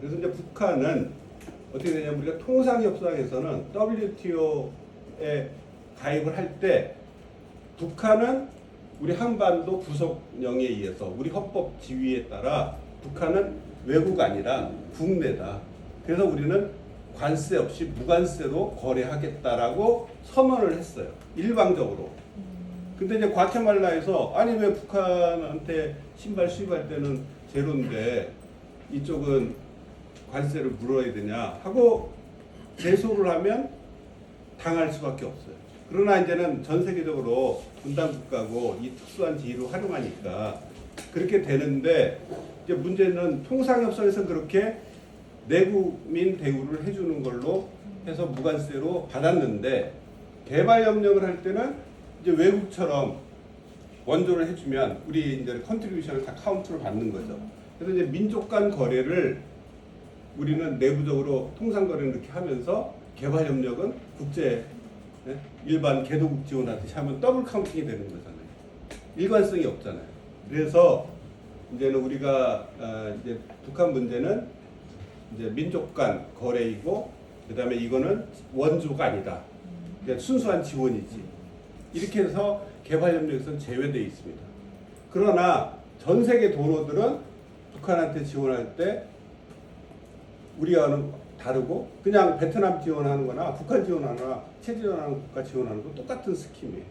그래서 이제 북한은 어떻게 되냐면 우리가 통상협상에서는 WTO에 가입을 할 때 북한은 우리 한반도 부속령에 의해서 우리 헌법 지위에 따라 북한은 외국가 아니라 국내다. 그래서 우리는 관세 없이 무관세로 거래하겠다라고 선언을 했어요. 일방적으로. 근데 이제 과테말라에서 아니 왜 북한한테 신발 수입할 때는 제로인데 이쪽은 관세를 물어야 되냐 하고 제소를 하면 당할 수밖에 없어요. 그러나 이제는 전 세계적으로 분단 국가고 이 특수한 지위를 활용하니까 그렇게 되는데 이제 문제는 통상협상에서 그렇게 내국민 대우를 해주는 걸로 해서 무관세로 받았는데 개발협력을 할 때는 이제 외국처럼 원조를 해주면 우리 이제 컨트리뷰션을 다 카운트를 받는 거죠. 그래서 이제 민족 간 거래를 우리는 내부적으로 통상 거래를 이렇게 하면서 개발협력은 국제 일반 개도국 지원하듯이 하면 더블 카운팅이 되는 거잖아요. 일관성이 없잖아요. 그래서 이제는 우리가 이제 북한 문제는 이제 민족 간 거래이고 그다음에 이거는 원조가 아니다. 그러니까 순수한 지원이지. 이렇게 해서 개발협력에서는 제외되어 있습니다. 그러나 전 세계 도너들은 북한한테 지원할 때 우리와는 다르고 그냥 베트남 지원하는 거나 북한 지원하거나 체지원하는 국가 지원하는 거 똑같은 스킴이에요.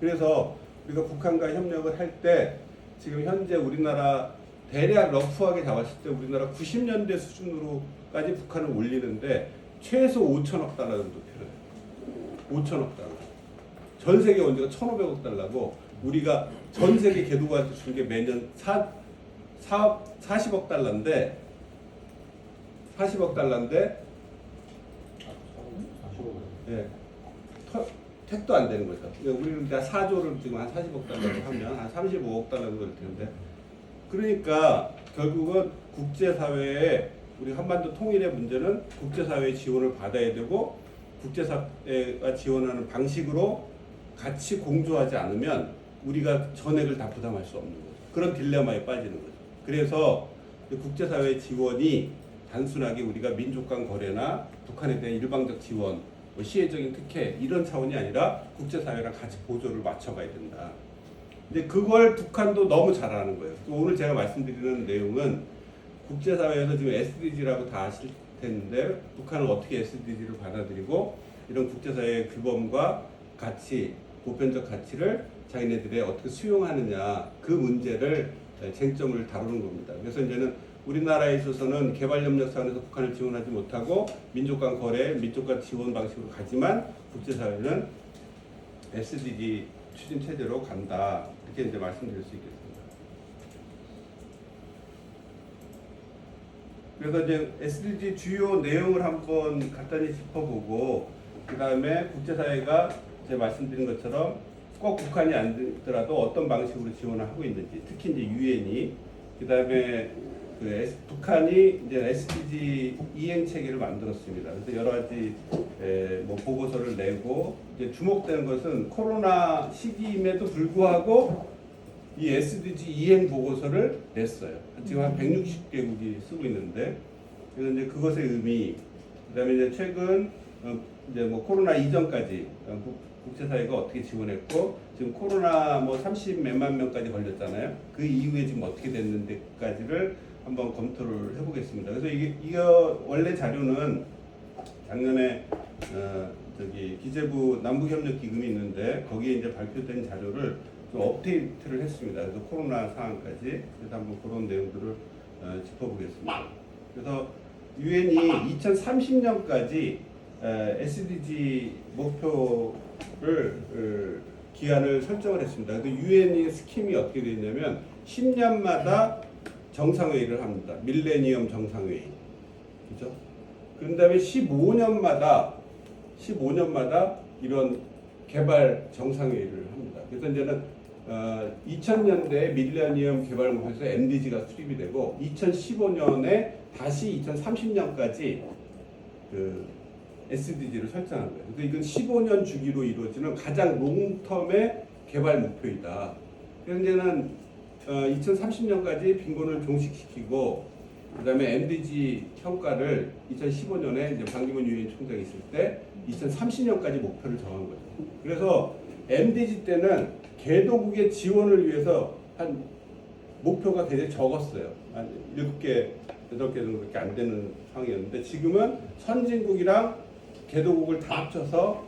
그래서 우리가 북한과 협력을 할 때 지금 현재 우리나라 대략 러프하게 잡았을 때 우리나라 90년대 수준으로까지 북한을 올리는데 최소 5천억 달러 정도 필요해요. 5천억 달러. 전 세계 원조가 1,500억 달러고 우리가 전 세계 개도국한테 준 게 매년 40억 달러인데 40억 달러인데 예, 택도 안 되는 거죠. 우리는 4조를 지금 한 40억 달러로 하면 한 35억 달러 정도 될 텐데 그러니까 결국은 국제사회에 우리 한반도 통일의 문제는 국제사회의 지원을 받아야 되고 국제사회가 지원하는 방식으로 같이 공조하지 않으면 우리가 전액을 다 부담할 수 없는 거죠. 그런 딜레마에 빠지는 거죠. 그래서 국제사회의 지원이 단순하게 우리가 민족 간 거래나 북한에 대한 일방적 지원, 뭐 시혜적인 특혜 이런 차원이 아니라 국제사회랑 같이 보조를 맞춰가야 된다. 근데 그걸 북한도 너무 잘하는 거예요. 오늘 제가 말씀드리는 내용은 국제사회에서 지금 SDG라고 다 아실 텐데 북한은 어떻게 SDG를 받아들이고 이런 국제사회의 규범과 가치, 보편적 가치를 자기네들이 어떻게 수용하느냐 그 문제를 쟁점을 다루는 겁니다. 그래서 이제는 우리나라에 있어서는 개발협력 차원에서 북한을 지원하지 못하고 민족 간 거래, 민족 간 지원 방식으로 가지만 국제사회는 SDG 추진 체제로 간다. 이렇게 이제 말씀드릴 수 있겠습니다. 그래서 이제 SDG 주요 내용을 한번 간단히 짚어보고 그 다음에 국제사회가 제가 말씀드린 것처럼 꼭 북한이 아니더라도 어떤 방식으로 지원을 하고 있는지 특히 이제 유엔이 그 다음에 북한이 이제 SDG 이행 체계를 만들었습니다. 그래서 여러 가지 뭐 보고서를 내고 이제 주목되는 것은 코로나 시기임에도 불구하고 이 SDG 이행 보고서를 냈어요. 지금 한 160개국이 쓰고 있는데 그래서 이제 그것의 의미, 그다음에 이제 최근 이제 뭐 코로나 이전까지 국제사회가 어떻게 지원했고 지금 코로나 뭐 30 몇만 명까지 걸렸잖아요. 그 이후에 지금 어떻게 됐는데까지를 한번 검토를 해보겠습니다. 그래서 이게 원래 자료는 작년에 저기 기재부 남북협력기금이 있는데 거기에 이제 발표된 자료를 좀 업데이트를 했습니다. 그래서 코로나 상황까지 그래서 한번 그런 내용들을 짚어보겠습니다. 그래서 유엔이 2030년까지 SDG 목표를 기한을 설정을 했습니다. 그래서 유엔의 스킴이 어떻게 되어 있냐면 10년마다 정상회의를 합니다. 밀레니엄 정상회의. 그죠? 그 다음에 15년마다 이런 개발 정상회의를 합니다. 그래서 이제는 2000년대에 밀레니엄 개발 목표에서 MDG가 수립이 되고 2015년에 다시 2030년까지 그 SDG를 설정한 거예요. 그래서 이건 15년 주기로 이루어지는 가장 롱텀의 개발 목표이다. 그래서 이제는 2030년까지 빈곤을 종식시키고 그다음에 MDG 평가를 2015년에 이제 방기문 유엔 총장이 있을 때 2030년까지 목표를 정한 거죠. 그래서 MDG 때는 개도국의 지원을 위해서 한 목표가 굉장히 적었어요. 한 7개, 8개 정도밖에 안 되는 상황이었는데 지금은 선진국이랑 개도국을 다 합쳐서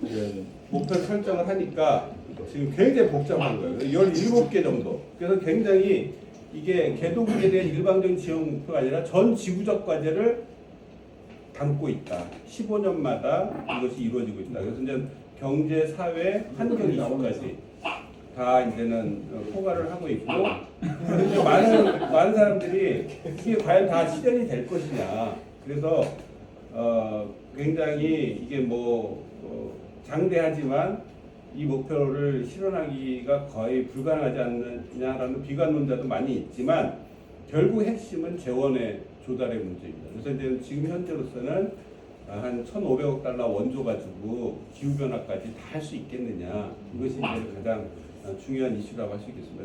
이제 목표를 설정을 하니까 지금 굉장히 복잡한 거예요. 17개 정도. 그래서 굉장히 이게 개도국에 대한 일방적인 지원 목표가 아니라 전 지구적 과제를 담고 있다. 15년마다 이것이 이루어지고 있다. 그래서 이제 경제, 사회, 환경 이슈까지 다 이제는 포괄을 하고 있고 많은 사람들이 이게 과연 다 실현이 될 것이냐. 그래서 굉장히 이게 장대하지만 이 목표를 실현하기가 거의 불가능하지 않느냐라는 비관론자도 많이 있지만 결국 핵심은 재원의 조달의 문제입니다. 그래서 이제 지금 현재로서는 한 1,500억 달러 원조 가지고 기후변화까지 다 할 수 있겠느냐. 이것이 이제 가장 중요한 이슈라고 할 수 있겠습니다.